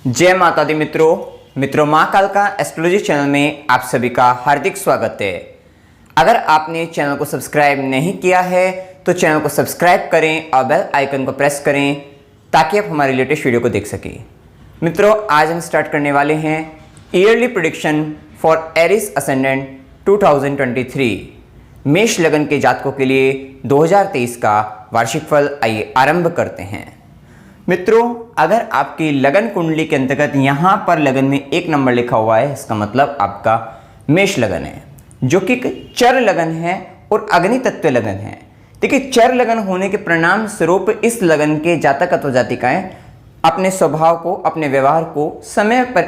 जय माता दी मित्रों माँ काल का एस्ट्रोलॉजी चैनल में आप सभी का हार्दिक स्वागत है। अगर आपने चैनल को सब्सक्राइब नहीं किया है तो चैनल को सब्सक्राइब करें और बेल आइकन को प्रेस करें ताकि आप हमारे लेटेस्ट वीडियो को देख सकें। मित्रों, आज हम स्टार्ट करने वाले हैं yearly prediction for Aries ascendant 2023 मेष लगन के जातकों के लिए 2023 का वार्षिक फल। आइए आरंभ करते हैं। मित्रों, अगर आपकी लगन कुंडली के अंतर्गत यहाँ पर लगन में 1 नंबर लिखा हुआ है, इसका मतलब आपका मेष लगन है, जो कि चर लगन है और अग्नि तत्व लगन है। देखिए, चर लगन होने के परिणाम स्वरूप इस लगन के जातक अथवा जातिकाएं अपने स्वभाव को, अपने व्यवहार को समय पर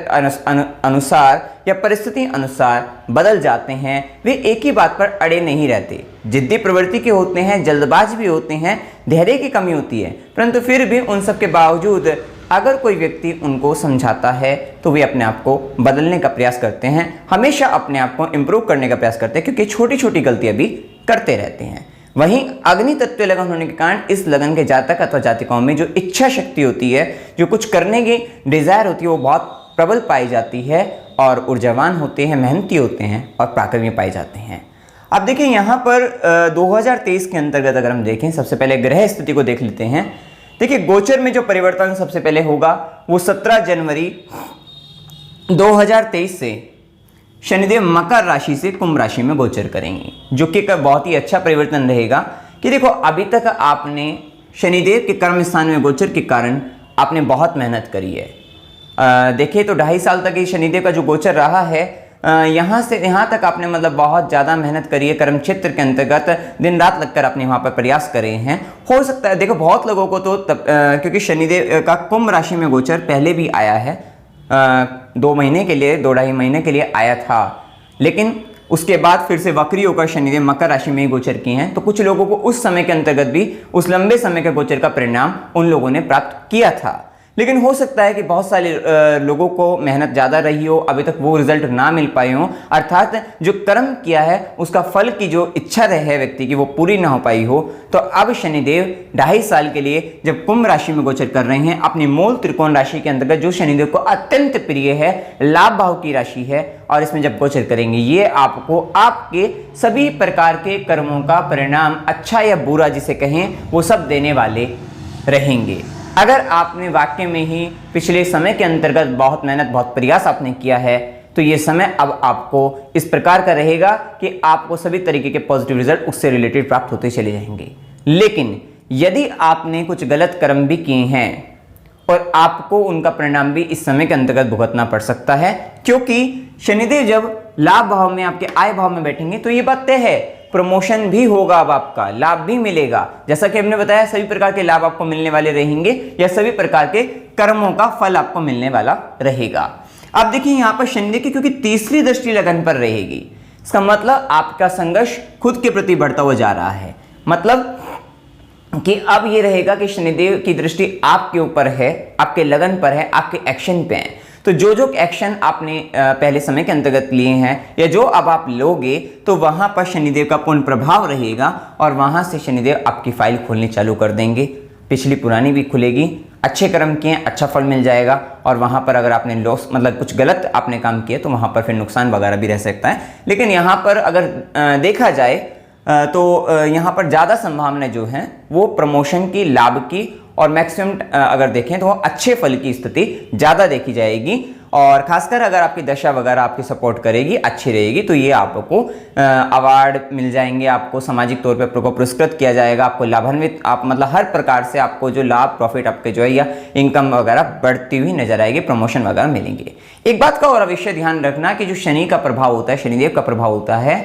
अनुसार या परिस्थिति अनुसार बदल जाते हैं। वे एक ही बात पर अड़े नहीं रहते, जिद्दी प्रवृत्ति के होते हैं, जल्दबाज भी होते हैं, धैर्य की कमी होती है, परंतु फिर भी उन सब के बावजूद अगर कोई व्यक्ति उनको समझाता है तो वे अपने आप को बदलने का प्रयास करते हैं, हमेशा अपने आप को इम्प्रूव करने का प्रयास करते हैं, क्योंकि छोटी छोटी गलतियां भी करते रहते हैं। वहीं अग्नि तत्व लगन होने के कारण इस लगन के जातक अथवा जातिकाओं में जो इच्छा शक्ति होती है, जो कुछ करने की डिजायर होती है, वो बहुत प्रबल पाई जाती है और ऊर्जावान होते हैं, मेहनती होते हैं और पराक्रमी पाए जाते हैं। अब देखिए, यहाँ पर 2023 के अंतर्गत अगर हम देखें, सबसे पहले ग्रह स्थिति को देख लेते हैं। देखिए, गोचर में जो परिवर्तन सबसे पहले होगा वो 17 जनवरी 2023 से शनिदेव मकर राशि से कुंभ राशि में गोचर करेंगे, जो कि एक बहुत ही अच्छा परिवर्तन रहेगा। कि देखो, अभी तक आपने शनिदेव के कर्म स्थान में गोचर के कारण आपने बहुत मेहनत करी है। देखिए तो 2.5 साल तक ये शनिदेव का जो गोचर रहा है, यहाँ से यहाँ तक आपने मतलब बहुत ज़्यादा मेहनत करी है। कर्म क्षेत्र के अंतर्गत दिन रात लगकर आपने वहाँ पर प्रयास करे हैं। हो सकता है, देखो बहुत लोगों को तो क्योंकि शनिदेव का कुंभ राशि में गोचर पहले भी आया है, 2 महीने के लिए, 2-2.5 महीने के लिए आया था, लेकिन उसके बाद फिर से वक्री होकर शनिदेव मकर राशि में ही गोचर किए हैं। तो कुछ लोगों को उस समय के अंतर्गत भी उस लंबे समय के गोचर का परिणाम उन लोगों ने प्राप्त किया था। लेकिन हो सकता है कि बहुत सारे लोगों को मेहनत ज़्यादा रही हो, अभी तक वो रिजल्ट ना मिल पाए हो, अर्थात जो कर्म किया है उसका फल की जो इच्छा रहे व्यक्ति की वो पूरी ना हो पाई हो। तो अब शनिदेव 2.5 साल के लिए जब कुंभ राशि में गोचर कर रहे हैं, अपनी मूल त्रिकोण राशि के अंतर्गत, जो शनिदेव को अत्यंत प्रिय है, लाभ भाव की राशि है, और इसमें जब गोचर करेंगे, ये आपको आपके सभी प्रकार के कर्मों का परिणाम, अच्छा या बुरा जिसे कहें, वो सब देने वाले रहेंगे। अगर आपने वाकई में ही पिछले समय के अंतर्गत बहुत मेहनत, बहुत प्रयास आपने किया है, तो ये समय अब आपको इस प्रकार का रहेगा कि आपको सभी तरीके के पॉजिटिव रिजल्ट उससे रिलेटेड प्राप्त होते चले जाएंगे। लेकिन यदि आपने कुछ गलत कर्म भी किए हैं और आपको उनका परिणाम भी इस समय के अंतर्गत भुगतना पड़ सकता है, क्योंकि शनिदेव जब लाभ भाव में, आपके आय भाव में बैठेंगे, तो ये बात तय है, प्रमोशन भी होगा, अब आपका लाभ भी मिलेगा। जैसा कि हमने बताया, सभी प्रकार के लाभ आपको मिलने वाले रहेंगे, या सभी प्रकार के कर्मों का फल आपको मिलने वाला रहेगा। अब देखिए, यहाँ पर शनिदेव की क्योंकि तीसरी दृष्टि लगन पर रहेगी, इसका मतलब आपका संघर्ष खुद के प्रति बढ़ता हुआ जा रहा है। मतलब कि अब ये रहेगा कि शनिदेव की दृष्टि आपके ऊपर है, आपके लगन पर है, आपके एक्शन पे है। तो जो एक्शन आपने पहले समय के अंतर्गत लिए हैं या जो अब आप लोगे, तो वहां पर शनिदेव का पूर्ण प्रभाव रहेगा और वहां से शनिदेव आपकी फाइल खोलनी चालू कर देंगे। पिछली पुरानी भी खुलेगी, अच्छे कर्म किए, अच्छा फल मिल जाएगा, और वहां पर अगर आपने लॉस, मतलब कुछ गलत आपने काम किया, तो वहां पर फिर नुकसान वगैरह भी रह सकता है। लेकिन यहाँ पर अगर देखा जाए तो यहाँ पर ज़्यादा संभावना जो है वो प्रमोशन की, लाभ की, और मैक्सिमम अगर देखें तो अच्छे फल की स्थिति ज़्यादा देखी जाएगी। और खासकर अगर आपकी दशा वगैरह आपकी सपोर्ट करेगी, अच्छी रहेगी, तो ये आपको अवार्ड मिल जाएंगे, आपको सामाजिक तौर पर आपको पुरस्कृत किया जाएगा, आपको लाभान्वित, आप मतलब हर प्रकार से आपको जो लाभ, प्रॉफिट आपके जो है या इनकम वगैरह बढ़ती हुई नजर आएगी, प्रमोशन वगैरह मिलेंगे। एक बात का और अवश्य ध्यान रखना कि जो शनि का प्रभाव होता है, शनिदेव का प्रभाव होता है,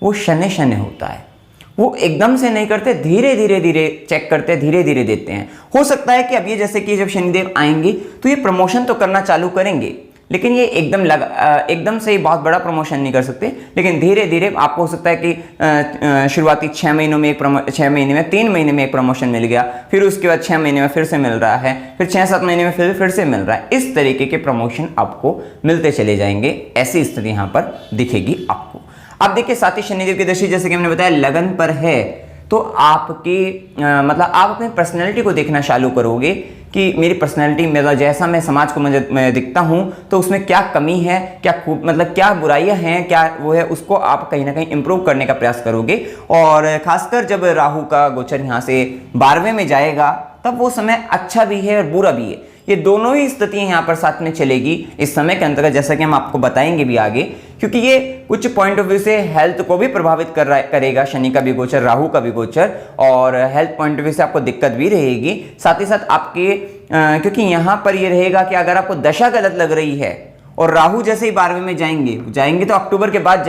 वो शनि शनि होता है। वो एकदम से नहीं करते, धीरे धीरे चेक करते, धीरे धीरे देते हैं। हो सकता है कि अब ये जैसे कि जब शनिदेव आएंगे तो ये प्रमोशन तो करना चालू करेंगे, लेकिन ये एकदम से ही बहुत बड़ा प्रमोशन नहीं कर सकते, लेकिन धीरे धीरे आपको हो सकता है कि शुरुआती 6 महीनों में 6 महीने में 3 महीने में एक प्रमोशन मिल गया, फिर उसके बाद 6 महीने में फिर से मिल रहा है, फिर 6-7 महीने में फिर से मिल रहा है। इस तरीके के प्रमोशन आपको मिलते चले जाएंगे, ऐसी स्थिति यहाँ पर दिखेगी आपको। अब देखिए, साथ ही शनिदेव की दृष्टि, जैसे कि हमने बताया, लगन पर है, तो आपकी मतलब आप अपनी पर्सनैलिटी को देखना चालू करोगे कि मेरी पर्सनैलिटी, मेरा जैसा मैं समाज को मैं दिखता हूँ तो उसमें क्या कमी है, क्या खूब मतलब क्या बुराइयां हैं, क्या वो है, उसको आप कहीं ना कहीं इंप्रूव करने का प्रयास करोगे। और खासकर जब राहु का गोचर यहाँ से 12वें में जाएगा तब वो समय अच्छा भी है और बुरा भी है। ये दोनों ही स्थितियां यहाँ पर साथ में चलेगी इस समय के अंतर्गत, जैसा कि हम आपको बताएंगे भी आगे, क्योंकि ये कुछ पॉइंट ऑफ व्यू से हेल्थ को भी प्रभावित करेगा। शनि का भी गोचर, राहु का भी गोचर, और हेल्थ पॉइंट ऑफ व्यू से आपको दिक्कत भी रहेगी। साथ ही साथ आपके क्योंकि यहाँ पर ये रहेगा कि अगर आपको दशा गलत लग रही है और राहु जैसे ही 12वें में जाएंगे तो अक्टूबर के बाद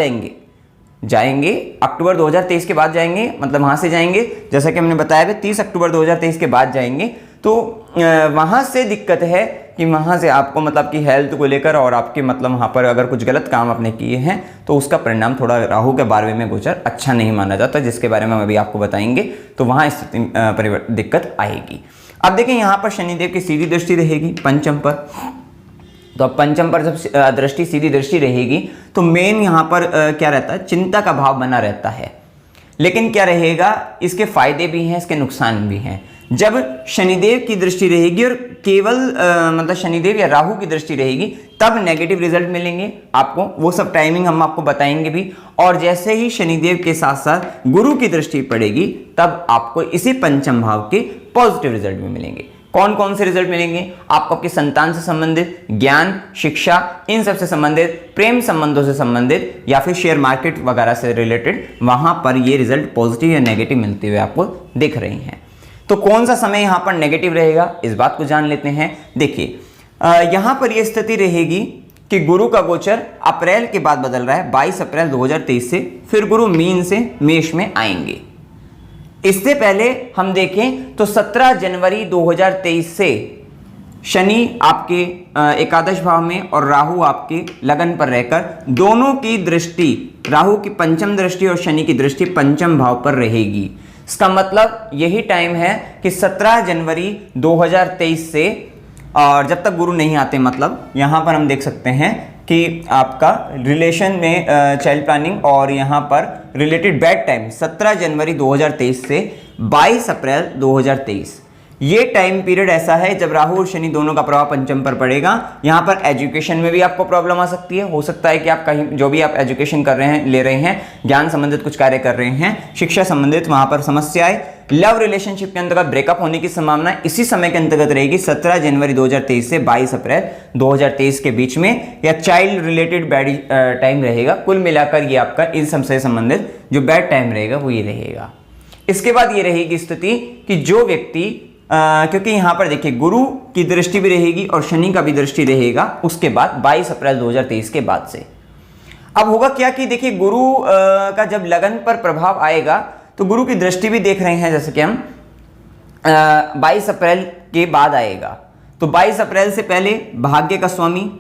जाएंगे अक्टूबर 2023 के बाद जाएंगे, मतलब वहां से जाएंगे, जैसा कि हमने बताया 30 अक्टूबर 2023 के बाद जाएंगे। तो वहां से दिक्कत है कि वहां से आपको मतलब कि हेल्थ को लेकर और आपके मतलब वहां पर अगर कुछ गलत काम आपने किए हैं तो उसका परिणाम थोड़ा राहु के 12वें में गोचर अच्छा नहीं माना जाता, जिसके बारे में हम अभी आपको बताएंगे। तो वहां स्थिति दिक्कत आएगी। अब देखिए यहाँ पर शनिदेव की सीधी दृष्टि रहेगी पंचम पर। तो अब पंचम पर जब दृष्टि, सीधी दृष्टि रहेगी तो मेन यहाँ पर क्या रहता है, चिंता का भाव बना रहता है। लेकिन क्या रहेगा, इसके फायदे भी हैं, इसके नुकसान भी हैं। जब शनिदेव की दृष्टि रहेगी और केवल मतलब शनिदेव या राहु की दृष्टि रहेगी तब नेगेटिव रिजल्ट मिलेंगे आपको, वो सब टाइमिंग हम आपको बताएंगे भी। और जैसे ही शनिदेव के साथ साथ गुरु की दृष्टि पड़ेगी तब आपको इसी पंचम भाव के पॉजिटिव रिजल्ट भी मिलेंगे। कौन कौन से रिजल्ट मिलेंगे आपको? आपके संतान से संबंधित, ज्ञान, शिक्षा, इन सब से संबंधित, प्रेम संबंधों से संबंधित, या फिर शेयर मार्केट वगैरह से रिलेटेड, वहां पर ये रिजल्ट पॉजिटिव या नेगेटिव मिलते हुए आपको दिख रही हैं। तो कौन सा समय यहां पर नेगेटिव रहेगा, इस बात को जान लेते हैं। देखिए यहां पर यह स्थिति रहेगी कि गुरु का गोचर अप्रैल के बाद बदल रहा है, 22 अप्रैल 2023 से। फिर गुरु मीन से मेष में आएंगे। इससे पहले हम देखें तो 17 जनवरी 2023 से शनि आपके एकादश भाव में और राहु आपके लगन पर रहकर दोनों की दृष्टि, राहु की पंचम दृष्टि और शनि की दृष्टि पंचम भाव पर रहेगी। इसका मतलब यही टाइम है कि 17 जनवरी 2023 से, और जब तक गुरु नहीं आते, मतलब यहां पर हम देख सकते हैं कि आपका रिलेशन में चाइल्ड प्लानिंग और यहाँ पर रिलेटेड बैड टाइम 17 जनवरी 2023 से 22 अप्रैल 2023, ये टाइम पीरियड ऐसा है जब राहु और शनि दोनों का प्रभाव पंचम पर पड़ेगा। यहाँ पर एजुकेशन में भी आपको प्रॉब्लम आ सकती है। हो सकता है कि आप कहीं जो भी आप एजुकेशन कर रहे हैं, ले रहे हैं, ज्ञान संबंधित कुछ कार्य कर रहे हैं, शिक्षा संबंधित, वहां पर समस्याएं, लव रिलेशनशिप के अंतर्गत ब्रेकअप होने की संभावना इसी समय के अंतर्गत रहेगी, 17 जनवरी 2023 से 22 अप्रैल 2023 के बीच में, या चाइल्ड रिलेटेड बैड टाइम रहेगा। कुल मिलाकर ये आपका इन सबसे संबंधित जो बैड टाइम रहेगा वो ये रहेगा। इसके बाद ये रहेगी स्थिति कि जो व्यक्ति क्योंकि यहां पर देखिए गुरु की दृष्टि भी रहेगी और शनि का भी दृष्टि रहेगा उसके बाद 22 अप्रैल 2023 के बाद से। अब होगा क्या कि देखिए गुरु का जब लगन पर प्रभाव आएगा तो गुरु की दृष्टि भी देख रहे हैं, जैसे कि हम 22 अप्रैल के बाद आएगा। तो 22 अप्रैल से पहले भाग्य का स्वामी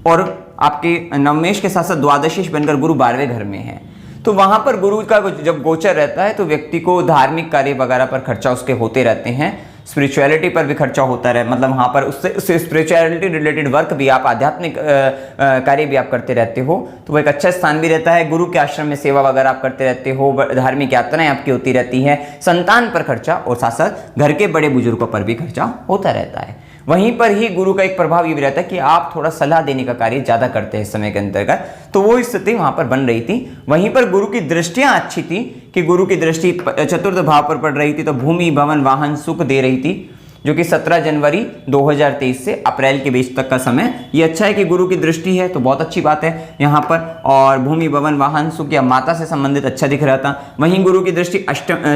और आपके नवमेश के साथ साथ द्वादशीश बनकर गुरु 12वें घर में है। तो वहां पर गुरु का जब गोचर रहता है तो व्यक्ति को धार्मिक कार्य वगैरह पर खर्चा उसके होते रहते हैं, स्पिरिचुअलिटी पर भी खर्चा होता रहे, मतलब वहां पर उससे स्पिरिचुअलिटी रिलेटेड वर्क भी आप, आध्यात्मिक कार्य भी आप करते रहते हो, तो वो एक अच्छा स्थान भी रहता है। गुरु के आश्रम में सेवा वगैरह आप करते रहते हो, धार्मिक यात्राएं आपकी होती रहती हैं, संतान पर खर्चा और साथ साथ घर के बड़े बुजुर्गों पर भी खर्चा होता रहता है। वहीं पर ही गुरु का एक प्रभाव ये भी रहता है कि आप थोड़ा सलाह देने का कार्य ज्यादा करते हैं इस समय के अंतर्गत, तो वो स्थिति वहां पर बन रही थी। वहीं पर गुरु की दृष्टियां अच्छी थी कि गुरु की दृष्टि चतुर्थ भाव पर पड़ रही थी, तो भूमि, भवन, वाहन, सुख दे रही थी, जो कि 17 जनवरी 2023 से अप्रैल के बीच तक का समय। ये अच्छा है कि गुरु की दृष्टि है तो बहुत अच्छी बात है यहाँ पर, और भूमि, भवन, वाहन, सुख या माता से संबंधित अच्छा दिख रहा था। वहीं गुरु की दृष्टि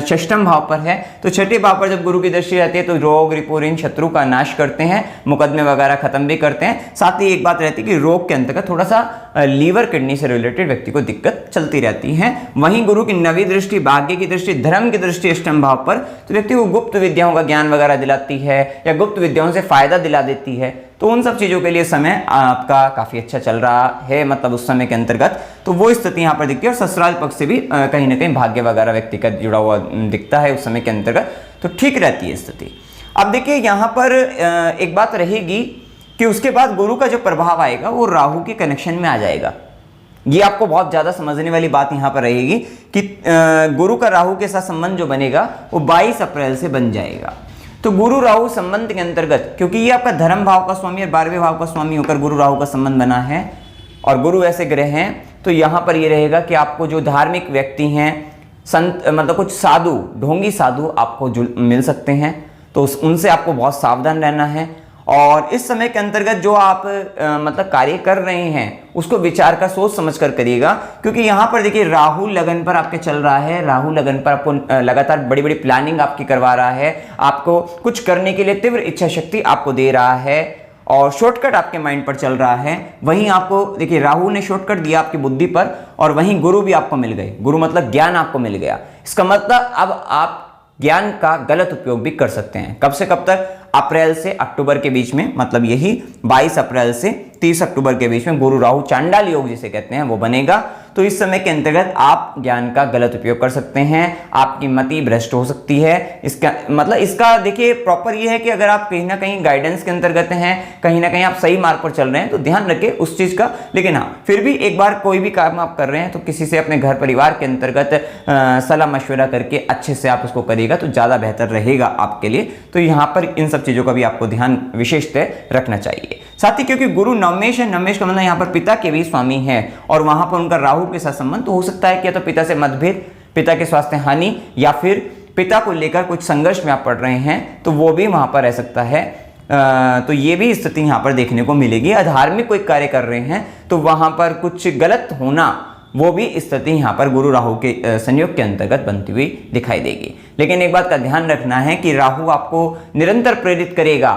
षष्ठम भाव पर है, तो छठे भाव पर जब गुरु की दृष्टि रहती है तो रोग, रिपु, ऋण, शत्रु का नाश करते हैं, मुकदमे वगैरह खत्म भी करते हैं। साथ ही एक बात रहती है कि रोग के अंतर्गत थोड़ा सा लीवर, किडनी से रिलेटेड व्यक्ति को दिक्कत चलती रहती है। वहीं गुरु की नवी दृष्टि, भाग्य की दृष्टि, धर्म की दृष्टि अष्टम भाव पर, तो व्यक्ति को गुप्त विद्याओं का ज्ञान वगैरह दिलाती है या गुप्त विद्याओं से फायदा दिला देती है। तो उन सब चीजों के लिए समय आपका काफी अच्छा चल रहा है, मतलब उस समय के अंतर्गत तो वो स्थिति यहाँ पर दिखती है। और ससुराल पक्ष से भी कहीं ना कहीं भाग्य वगैरह व्यक्ति का जुड़ा हुआ दिखता है उस समय के अंतर्गत, तो ठीक रहती है स्थिति। अब देखिए यहाँ पर एक बात रहेगी कि उसके बाद गुरु का जो प्रभाव आएगा वो राहु के कनेक्शन में आ जाएगा। ये आपको बहुत ज्यादा समझने वाली बात यहां पर रहेगी कि गुरु का राहु के साथ संबंध जो बनेगा वो 22 अप्रैल से बन जाएगा। तो गुरु राहु संबंध के अंतर्गत, क्योंकि ये आपका धर्म भाव का स्वामी और 12वें भाव का स्वामी होकर गुरु राहु का संबंध बना है और गुरु ऐसे ग्रह हैं, तो यहाँ पर ये रहेगा कि आपको जो धार्मिक व्यक्ति हैं, संत मतलब कुछ साधु, ढोंगी साधु आपको मिल सकते हैं, तो उनसे आपको बहुत सावधान रहना है। और इस समय के अंतर्गत जो आप मतलब कार्य कर रहे हैं उसको विचार का सोच समझ कर करिएगा, क्योंकि यहाँ पर देखिए राहु लगन पर आपके चल रहा है। राहु लगन पर आपको लगातार बड़ी बड़ी प्लानिंग आपकी करवा रहा है, आपको कुछ करने के लिए तीव्र इच्छा शक्ति आपको दे रहा है और शॉर्टकट आपके माइंड पर चल रहा है। वहीं आपको देखिए राहु ने शॉर्टकट दिया आपकी बुद्धि पर और वहीं गुरु भी आपको मिल गए। गुरु मतलब ज्ञान आपको मिल गया। इसका मतलब अब आप ज्ञान का गलत उपयोग भी कर सकते हैं। कब से कब तक? अप्रैल से अक्टूबर के बीच में, मतलब यही 22 अप्रैल से 30 अक्टूबर के बीच में गुरु राहु चांडाल योग जिसे कहते हैं वो बनेगा। तो इस समय के अंतर्गत आप ज्ञान का गलत उपयोग कर सकते हैं, आपकी मति भ्रष्ट हो सकती है। इसका मतलब इसका देखिए प्रॉपर ये है कि अगर आप कहीं ना कहीं गाइडेंस के अंतर्गत हैं, कहीं ना कहीं आप सही मार्ग पर चल रहे हैं तो ध्यान रखें उस चीज का। लेकिन हाँ, फिर भी एक बार कोई भी काम आप कर रहे हैं तो किसी से अपने घर परिवार के अंतर्गत सलाह मशवरा करके अच्छे से आप उसको करिएगा तो ज्यादा बेहतर रहेगा आपके लिए। तो यहाँ पर इन सब चीजों का भी आपको ध्यान विशेषतः रखना चाहिए। साथ ही क्योंकि गुरु नवमेश है, नवमेश का मतलब यहाँ पर पिता के भी स्वामी है और वहां पर उनका राहु के साथ संबंध, तो हो सकता है कि या तो पिता से मतभेद, पिता के स्वास्थ्य हानि या फिर पिता को लेकर कुछ संघर्ष में आप पड़ रहे हैं तो वो भी वहां पर रह सकता है। तो ये भी स्थिति यहाँ पर देखने को मिलेगी। अधार्मिक कोई कार्य कर रहे हैं तो वहां पर कुछ गलत होना, वो भी स्थिति यहाँ पर गुरु राहु के संयोग के अंतर्गत बनती हुई दिखाई देगी। लेकिन एक बात का ध्यान रखना है कि राहु आपको निरंतर प्रेरित करेगा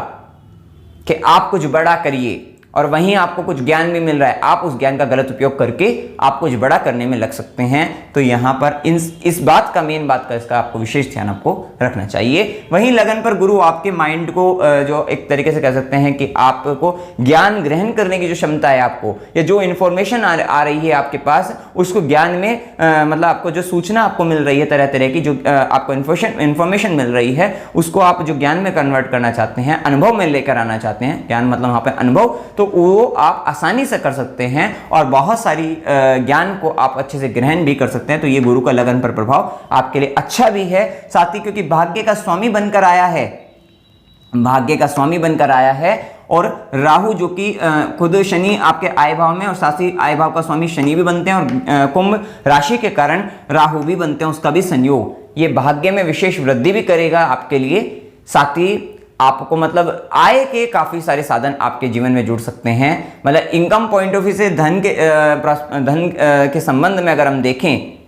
कि आप कुछ बड़ा करिए और वहीं आपको कुछ ज्ञान भी मिल रहा है, आप उस ज्ञान का गलत उपयोग करके आप कुछ बड़ा करने में लग सकते हैं। तो यहाँ पर इस बात का मेन बात का इसका आपको विशेष ध्यान आपको रखना चाहिए। वहीं लगन पर गुरु आपके माइंड को जो एक तरीके से कह सकते हैं कि आपको ज्ञान ग्रहण करने की जो क्षमता है आपको, या जो इन्फॉर्मेशन आ रही है आपके पास, उसको ज्ञान में मतलब आपको जो सूचना आपको मिल रही है, तरह तरह की जो आपको इन्फॉर्मेशन मिल रही है, उसको आप जो ज्ञान में कन्वर्ट करना चाहते हैं, अनुभव में लेकर आना चाहते हैं, ज्ञान मतलब वहां पर अनुभव, तो वो आप आसानी से कर सकते हैं और बहुत सारी ज्ञान को आप अच्छे से ग्रहण भी कर सकते हैं। तो ये गुरु का लगन पर प्रभाव आपके लिए अच्छा भी है। साथ ही क्योंकि भाग्य का स्वामी बनकर आया है, भाग्य का स्वामी बनकर आया है और राहु जो कि खुद शनि आपके आय भाव में और साथ ही आय भाव का स्वामी शनि भी बनते हैं और कुंभ राशि के कारण राहु भी बनते हैं, उसका भी संयोग, ये भाग्य में विशेष वृद्धि भी करेगा आपके लिए। साथ ही आपको मतलब आय के काफी सारे साधन आपके जीवन में जुड़ सकते हैं। मतलब इनकम पॉइंट ऑफ व्यू से धन के संबंध में अगर हम देखें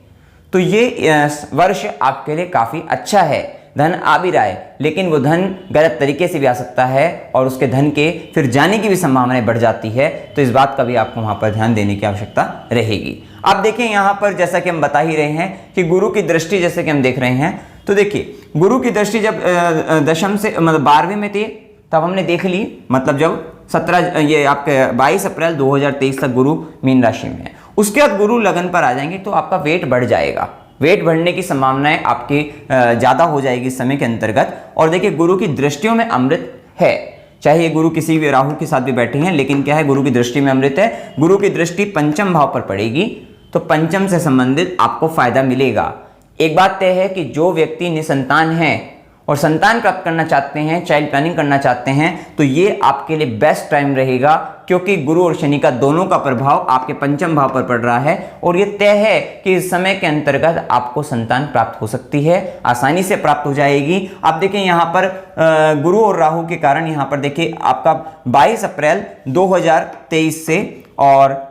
तो ये वर्ष आपके लिए काफी अच्छा है। धन आ भी रहा है लेकिन वो धन गलत तरीके से भी आ सकता है और उसके धन के फिर जाने की भी संभावनाएं बढ़ जाती है। तो इस बात का भी आपको वहां पर ध्यान देने की आवश्यकता रहेगी। अब देखिए यहाँ पर जैसा कि हम बता ही रहे हैं कि गुरु की दृष्टि जैसे कि हम देख रहे हैं, तो देखिए गुरु की दृष्टि जब दशम से मतलब 12वें में थी तब हमने देख ली, मतलब जब ये आपके 22 अप्रैल 2023 तक गुरु मीन राशि में है। उसके बाद गुरु लगन पर आ जाएंगे तो आपका वेट बढ़ जाएगा, वेट बढ़ने की संभावनाएं आपकी ज्यादा हो जाएगी इस समय के अंतर्गत। और देखिए गुरु की दृष्टियों में अमृत है, चाहे ये गुरु किसी भी राहु के साथ भी बैठे हैं, लेकिन क्या है गुरु की दृष्टि में अमृत है। गुरु की दृष्टि पंचम भाव पर पड़ेगी तो पंचम से संबंधित आपको फायदा मिलेगा। एक बात तय है कि जो व्यक्ति निसंतान है और संतान प्राप्त करना चाहते हैं, चाइल्ड प्लानिंग करना चाहते हैं, तो ये आपके लिए बेस्ट टाइम रहेगा, क्योंकि गुरु और शनि का दोनों का प्रभाव आपके पंचम भाव पर पड़ रहा है और ये तय है कि इस समय के अंतर्गत आपको संतान प्राप्त हो सकती है, आसानी से प्राप्त हो जाएगी। आप देखिए यहाँ पर गुरु और राहु के कारण यहाँ पर देखिए आपका 22 अप्रैल 2023 से और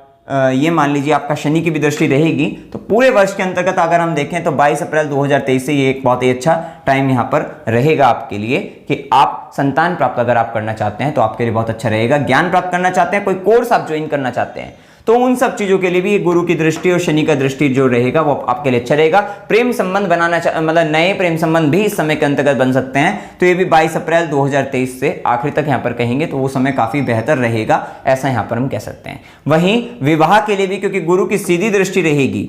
ये मान लीजिए आपका शनि की भी दृष्टि रहेगी, तो पूरे वर्ष के अंतर्गत अगर हम देखें तो 22 अप्रैल 2023 से ये एक बहुत ही अच्छा टाइम यहाँ पर रहेगा आपके लिए कि आप संतान प्राप्त अगर आप करना चाहते हैं तो आपके लिए बहुत अच्छा रहेगा। ज्ञान प्राप्त करना चाहते हैं, कोई कोर्स आप ज्वाइन करना चाहते हैं, तो उन सब चीजों के लिए भी गुरु की दृष्टि और शनि का दृष्टि जो रहेगा वो आपके लिए अच्छा रहेगा। प्रेम संबंध बनाना मतलब नए प्रेम संबंध भी इस समय के अंतर्गत बन सकते हैं, तो ये भी 22 अप्रैल 2023 से आखिरी तक यहाँ पर कहेंगे तो वो समय काफी बेहतर रहेगा, ऐसा यहाँ पर हम कह सकते हैं। वहीं विवाह के लिए भी क्योंकि गुरु की सीधी दृष्टि रहेगी,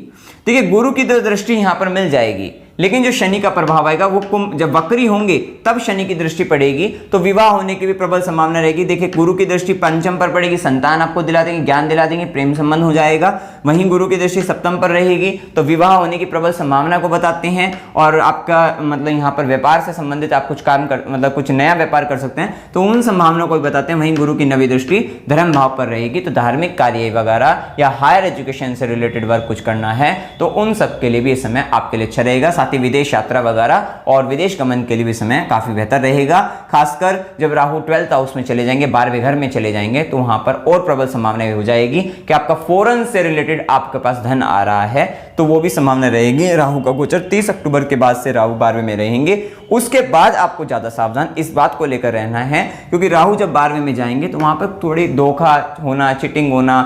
देखिए गुरु की दृष्टि यहाँ पर मिल जाएगी, लेकिन जो शनि का प्रभाव आएगा वो कुंभ, जब वक्री होंगे तब शनि की दृष्टि पड़ेगी तो विवाह होने की भी प्रबल संभावना रहेगी। देखिए गुरु की दृष्टि पंचम पर पड़ेगी, संतान आपको दिला देंगे, ज्ञान दिला देंगे, प्रेम संबंध हो जाएगा। वहीं गुरु की दृष्टि सप्तम पर रहेगी तो विवाह होने की प्रबल संभावना को बताते हैं। और आपका मतलब यहाँ पर व्यापार से संबंधित आप कुछ काम कर मतलब कुछ नया व्यापार कर सकते हैं, तो उन संभावनाओं को भी बताते हैं। वहीं गुरु की नवी दृष्टि धर्म भाव पर रहेगी, तो धार्मिक कार्य वगैरह या हायर एजुकेशन से रिलेटेड वर्क कुछ करना है तो उन सब के लिए भी इस समय आपके लिए अच्छा रहेगा। साथ ही विदेश यात्रा वगैरह और विदेश गमन के लिए भी समय काफी बेहतर रहेगा। खासकर जब राहु 12th हाउस में चले जाएंगे, 12वें घर में चले जाएंगे, तो वहां पर और प्रबल संभावना हो जाएगी कि आपका फॉरेन से रिलेटेड आपके पास धन आ रहा है, तो वो भी संभावना रहेगी। राहु का गोचर 30 अक्टूबर के बाद से राहु 12वें में रहेंगे। उसके बाद आपको ज्यादा सावधान इस बात को लेकर रहना है, क्योंकि राहु जब 12वें में जाएंगे तो वहां पर थोड़ी धोखा होना, चीटिंग होना,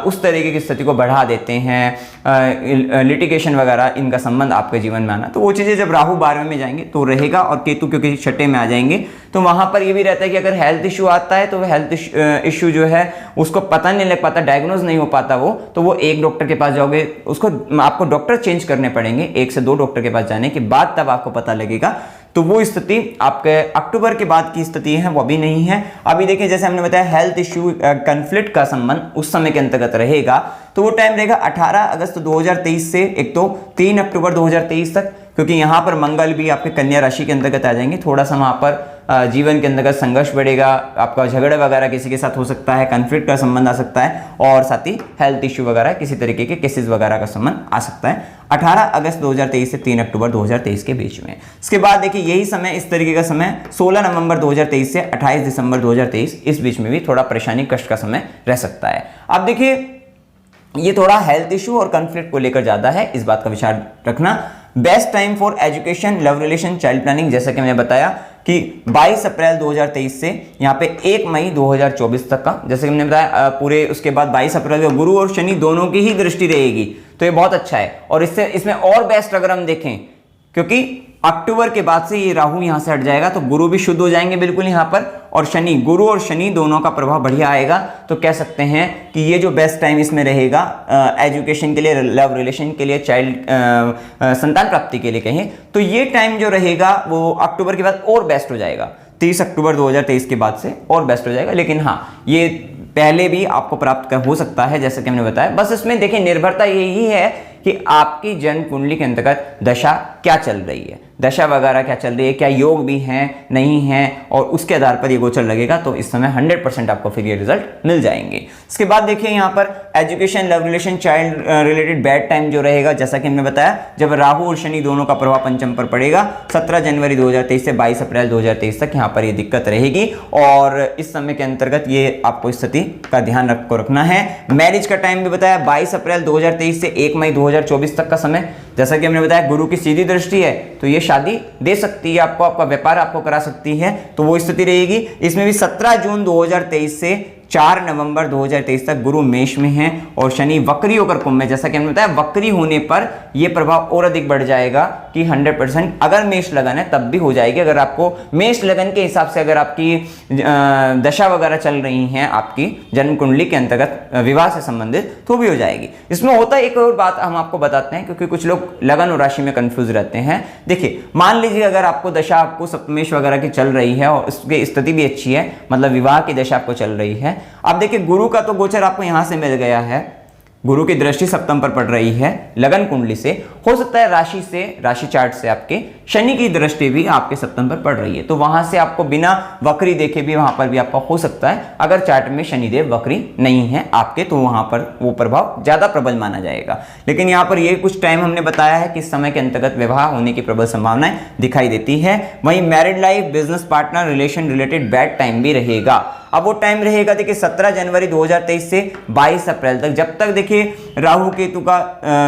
उस तरीके की स्थिति को बढ़ा देते हैं, लिटिगेशन वगैरह इनका संबंध आपके जीवन में आना, तो वो चीजें जब राहु 12वें में जाएंगे तो रहेगा। और केतु क्योंकि छठे में आ जाएंगे तो वहां पर ये भी रहता है कि अगर हेल्थ इश्यू आता है तो हेल्थ इश्यू जो है उसको पता नहीं लग पाता, डायग्नोज नहीं हो पाता वो, तो वो एक डॉक्टर के पास जाओगे, उसको आपको डॉक्टर चेंज करने पड़ेंगे, 1 से 2 डॉक्टर के पास जाने के बाद तब आपको पता लगेगा। तो वो स्थिति आपके अक्टूबर के बाद की स्थिति है, वो अभी नहीं है। अभी देखिए जैसे हमने बताया हेल्थ इश्यू कॉन्फ्लिक्ट का संबंध उस समय के अंतर्गत रहेगा, तो वो टाइम रहेगा 18 अगस्त 2023 से एक तो 3 अक्टूबर 2023 तक, क्योंकि यहाँ पर मंगल भी आपके कन्या राशि के अंतर्गत आ जाएंगे। थोड़ा सा वहाँ पर जीवन के अंतर्गत संघर्ष बढ़ेगा, आपका झगड़े वगैरह किसी के साथ हो सकता है, कॉन्फ्लिक्ट का संबंध आ सकता है, और साथ ही हेल्थ इश्यू वगैरह किसी तरीके के केसेस वगैरह का संबंध आ सकता है 18 अगस्त 2023 से 3 अक्टूबर 2023 के बीच में। इसके बाद देखिए यही समय, इस तरीके का समय 16 नवंबर 2023 से 28 दिसंबर 2023, इस बीच में भी थोड़ा परेशानी कष्ट का समय रह सकता है। अब देखिए ये थोड़ा हेल्थ इश्यू और कॉन्फ्लिक्ट को लेकर ज्यादा है, इस बात का विचार रखना। Best time for education, love relation, child planning, जैसा कि मैंने बताया कि 22 अप्रैल 2023 से यहाँ पे 1 मई 2024 तक का, जैसे कि हमने बताया पूरे, उसके बाद 22 अप्रैल को गुरु और शनि दोनों की ही दृष्टि रहेगी, तो ये बहुत अच्छा है। और इसमें और बेस्ट अगर हम देखें, क्योंकि अक्टूबर के बाद से ये राहु यहां से हट जाएगा तो गुरु भी शुद्ध हो जाएंगे बिल्कुल यहां पर, और शनि, गुरु और शनि दोनों का प्रभाव बढ़िया आएगा। तो कह सकते हैं कि ये जो बेस्ट टाइम इसमें रहेगा एजुकेशन के लिए, लव रिलेशन के लिए, चाइल्ड संतान प्राप्ति के लिए कहें, तो ये टाइम जो रहेगा वो अक्टूबर के बाद और बेस्ट हो जाएगा। 30 अक्टूबर 2023 के बाद से और बेस्ट हो जाएगा। लेकिन हाँ, ये पहले भी आपको प्राप्त हो सकता है, जैसे कि हमने बताया। बस इसमें देखिए निर्भरता यही है कि आपकी जन्म कुंडली के अंतर्गत दशा क्या चल रही है, दशा वगैरह क्या चल रही है, क्या योग भी हैं नहीं हैं, और उसके आधार पर ये गोचर लगेगा। तो इस समय 100% आपको फिर ये रिजल्ट मिल जाएंगे। इसके बाद देखिए यहाँ पर education, love relation, child related bad time जो रहेगा, जैसा कि हमने बताया, जब राहु और शनि दोनों का प्रभाव पंचम पर पड़ेगा 17 जनवरी 2023 से 22 अप्रैल 2023 तक, यहाँ पर ये दिक्कत रहेगी। और इस समय के अंतर्गत ये आपको स्थिति का ध्यान रखना है। मैरिज का टाइम भी बताया 22 अप्रैल 2023 से 1 मई 2024 तक का समय, जैसा कि हमने बताया गुरु की सीधी दृष्टि है तो ये शादी दे सकती है आपको, आपका व्यापार आपको करा सकती है, तो वो स्थिति रहेगी। इसमें भी 17 जून 2023 से 4 नवंबर 2023 तक गुरु मेष में है और शनि वक्री होकर कुंभ में, जैसा कि हमने बताया वक्री होने पर यह प्रभाव और अधिक बढ़ जाएगा कि 100% अगर मेष लगन है तब भी हो जाएगी। अगर आपको मेष लगन के हिसाब से अगर आपकी दशा वगैरह चल रही हैं आपकी जन्म कुंडली के अंतर्गत विवाह से संबंधित, तो भी हो जाएगी। इसमें होता है एक और बात हम आपको बताते हैं, क्योंकि कुछ लोग लगन और राशि में कंफ्यूज रहते हैं। देखिए मान लीजिए अगर आपको दशा आपको सप्तमेश वगैरह की चल रही है और उसकी स्थिति भी अच्छी है, मतलब विवाह की दशा आपको चल रही है। अब देखिए गुरु का तो गोचर आपको यहां से मिल गया है, गुरु की दृष्टि सप्तम पर पड़ रही है लगन कुंडली से, हो सकता है राशि से, राशि चार्ट से आपके शनि की दृष्टि भी आपके सप्तम पर पड़ रही है, तो वहां से आपको बिना वक्री देखे भी वहां पर भी आपका हो सकता है। अगर चार्ट में शनिदेव वक्री नहीं है आपके तो वहां पर वो प्रभाव ज्यादा प्रबल माना जाएगा। लेकिन यहाँ पर ये कुछ टाइम हमने बताया है कि इस समय के अंतर्गत विवाह होने की प्रबल संभावनाएं दिखाई देती है। वहीं married life, business partner, relation related bad time भी रहेगा। अब वो टाइम रहेगा देखिए 17 जनवरी 2023 से 22 अप्रैल तक, जब तक देखिए राहु केतु का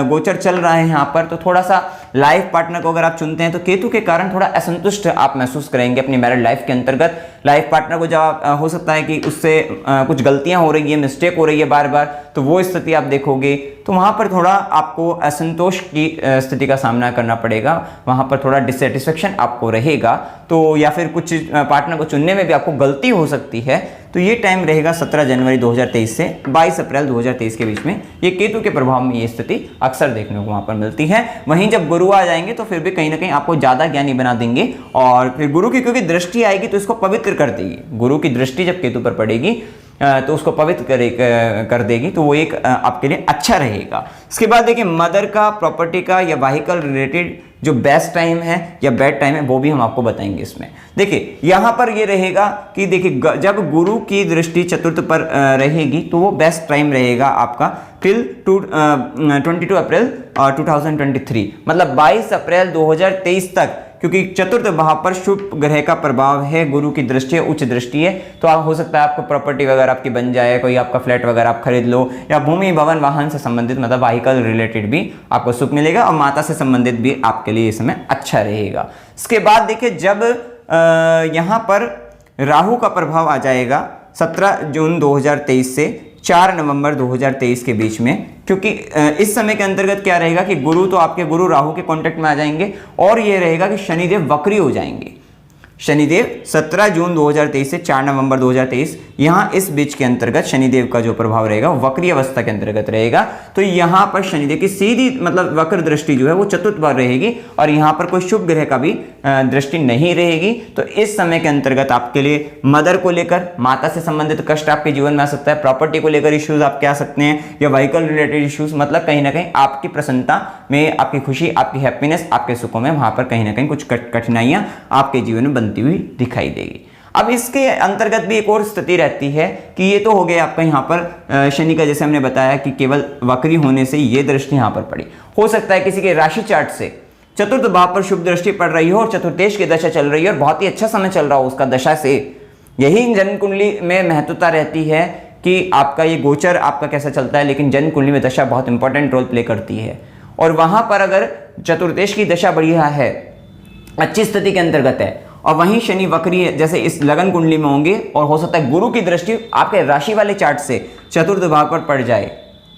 गोचर चल रहा है यहाँ पर, तो थोड़ा सा लाइफ पार्टनर को अगर आप चुनते हैं तो केतु के कारण थोड़ा असंतुष्ट आप महसूस करेंगे अपनी मैरिड लाइफ के अंतर्गत। लाइफ पार्टनर को जब हो सकता है कि उससे कुछ गलतियां हो रही है, मिस्टेक हो रही है बार बार, तो वो स्थिति आप देखोगे तो वहां पर थोड़ा आपको असंतोष की स्थिति का सामना करना पड़ेगा, वहां पर थोड़ा डिससेटिस्फेक्शन आपको रहेगा। तो या फिर कुछ पार्टनर को चुनने में भी आपको गलती हो सकती है, तो ये टाइम रहेगा 17 जनवरी 2023 से 22 अप्रैल 2023 के बीच में। ये केतु के प्रभाव में ये स्थिति अक्सर देखने को वहाँ पर मिलती है। वहीं जब गुरु आ जाएंगे तो फिर भी कहीं ना कहीं आपको ज़्यादा ज्ञानी बना देंगे, और फिर गुरु की क्योंकि दृष्टि आएगी तो इसको पवित्र कर देगी। गुरु की दृष्टि जब केतु पर पड़ेगी तो उसको पवित्र कर देगी, तो वो एक आपके लिए अच्छा रहेगा। इसके बाद देखिए मदर का, प्रॉपर्टी का या व्हीकल रिलेटेड जो बेस्ट टाइम है या बैड टाइम है वो भी हम आपको बताएंगे इसमें। देखिए यहाँ पर ये रहेगा कि देखिए जब गुरु की दृष्टि चतुर्थ पर रहेगी तो वो बेस्ट टाइम रहेगा आपका टिल 22 अप्रैल 2023, मतलब 22 अप्रैल 2023 तक, क्योंकि चतुर्थ भाव पर शुभ ग्रह का प्रभाव है, गुरु की दृष्टि है, उच्च दृष्टि है। तो हो सकता है आपको प्रॉपर्टी वगैरह आपकी बन जाए, कोई आपका फ्लैट वगैरह आप खरीद लो, या भूमि भवन वाहन से संबंधित मतलब व्हीकल रिलेटेड भी आपको सुख मिलेगा, और माता से संबंधित भी आपके लिए इस समय अच्छा रहेगा। इसके बाद देखिए जब यहाँ पर राहु का प्रभाव आ जाएगा 17 जून 2023 से 4 नवंबर 2023 के बीच में, क्योंकि इस समय के अंतर्गत क्या रहेगा कि गुरु तो आपके गुरु राहु के कांटेक्ट में आ जाएंगे, और ये रहेगा कि शनिदेव वक्री हो जाएंगे। शनिदेव 17 जून 2023 से 4 नवंबर 2023, यहाँ इस बीच के अंतर्गत शनिदेव का जो प्रभाव रहेगा वो वक्री अवस्था के अंतर्गत रहेगा। तो यहाँ पर शनिदेव की सीधी मतलब वक्र दृष्टि जो है वो चतुर्थ पर रहेगी, और यहाँ पर कोई शुभ ग्रह का भी दृष्टि नहीं रहेगी। तो इस समय के अंतर्गत आपके लिए मदर को लेकर, माता से संबंधित कष्ट आपके जीवन में आ सकता है, प्रॉपर्टी को लेकर इश्यूज आपके आ सकते हैं, या व्हीकल रिलेटेड इश्यूज, मतलब कहीं ना कहीं आपकी प्रसन्नता में, आपकी खुशी, आपकी हैप्पीनेस, आपके सुखों में वहां पर कहीं ना कहीं कुछ कठिनाइयां आपके जीवन में बनती हुई दिखाई देगी। अब इसके अंतर्गत भी एक और स्थिति रहती है कि ये तो हो गया आपका यहाँ पर शनि का, जैसे हमने बताया कि केवल वक्री होने से ये दृष्टि यहाँ पर पड़ी। हो सकता है किसी के राशि चार्ट से चतुर्थ भाव पर शुभ दृष्टि पड़ रही हो और चतुर्देश की दशा चल रही है और बहुत ही अच्छा समय चल रहा हो उसका दशा से। यही जन्म कुंडली में महत्वता रहती है कि आपका ये गोचर आपका कैसा चलता है, लेकिन जन्म कुंडली में दशा बहुत इंपॉर्टेंट रोल प्ले करती है। और वहां पर अगर चतुर्देश की दशा बढ़िया है, अच्छी स्थिति के अंतर्गत है, और वहीं शनि वक्री है जैसे इस लगन कुंडली में होंगे, और हो सकता है गुरु की दृष्टि आपके राशि वाले चार्ट से चतुर्थ भाव पर पड़ जाए,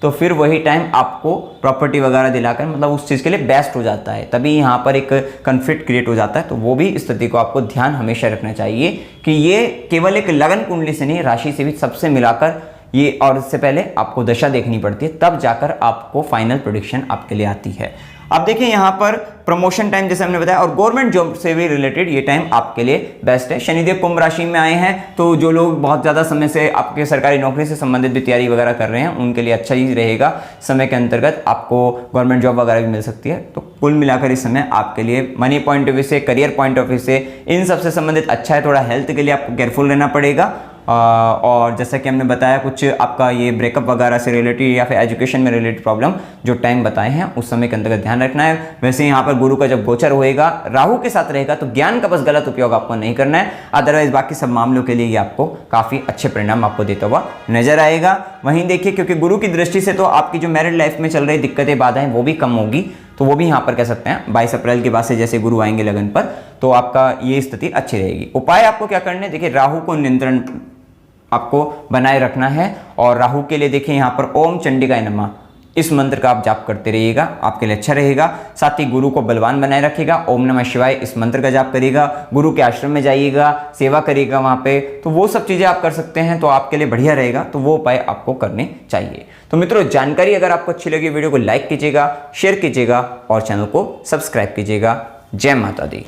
तो फिर वही टाइम आपको प्रॉपर्टी वगैरह दिलाकर मतलब उस चीज़ के लिए बेस्ट हो जाता है। तभी यहाँ पर एक कन्फ्लिक्ट क्रिएट हो जाता है। तो वो भी स्थिति को आपको ध्यान हमेशा रखना चाहिए कि ये केवल एक लगन कुंडली से नहीं, राशि से भी सबसे मिलाकर ये, और इससे पहले आपको दशा देखनी पड़ती है, तब जाकर आपको फाइनल प्रेडिक्शन आपके लिए आती है। अब देखिए यहाँ पर प्रमोशन टाइम जैसे हमने बताया, और गवर्नमेंट जॉब से भी रिलेटेड ये टाइम आपके लिए बेस्ट है। शनिदेव कुंभ राशि में आए हैं, तो जो लोग बहुत ज़्यादा समय से आपके सरकारी नौकरी से संबंधित भी तैयारी वगैरह कर रहे हैं उनके लिए अच्छा ही रहेगा। समय के अंतर्गत आपको गवर्नमेंट जॉब वगैरह भी मिल सकती है। तो कुल मिलाकर इस समय आपके लिए मनी पॉइंट ऑफ व्यू से, करियर पॉइंट ऑफ व्यू से, इन सबसे संबंधित अच्छा है। थोड़ा हेल्थ के लिए आपको केयरफुल रहना पड़ेगा, और जैसा कि हमने बताया कुछ आपका ये ब्रेकअप वगैरह से रिलेटेड या फिर एजुकेशन में रिलेटेड प्रॉब्लम जो टाइम बताए हैं उस समय के अंतर्गत ध्यान रखना है। वैसे यहाँ पर गुरु का जब गोचर होएगा, राहु के साथ रहेगा, तो ज्ञान का बस गलत उपयोग आपको नहीं करना है। अदरवाइज बाकी सब मामलों के लिए ये आपको काफ़ी अच्छे परिणाम आपको देता हुआ नजर आएगा। वहीं देखिए क्योंकि गुरु की दृष्टि से तो आपकी जो मैरिड लाइफ में चल रही दिक्कतें, बाधाएं वो भी कम होगी, तो वो भी यहाँ पर कह सकते हैं 22 अप्रैल के बाद से जैसे गुरु आएंगे लगन पर, तो आपका ये स्थिति अच्छी रहेगी। उपाय आपको क्या करने, देखिए राहु को नियंत्रण आपको बनाए रखना है, और राहु के लिए देखिए यहाँ पर ओम चंडिकाय नमः इस मंत्र का आप जाप करते रहिएगा, आपके लिए अच्छा रहेगा। साथ ही गुरु को बलवान बनाए रखेगा, ओम नमः शिवाय इस मंत्र का जाप करिएगा, गुरु के आश्रम में जाइएगा, सेवा करिएगा वहाँ पे, तो वो सब चीज़ें आप कर सकते हैं, तो आपके लिए बढ़िया रहेगा। तो वो उपाय आपको करने चाहिए। तो मित्रों जानकारी अगर आपको अच्छी लगी वीडियो को लाइक कीजिएगा, शेयर कीजिएगा और चैनल को सब्सक्राइब कीजिएगा। जय माता दी।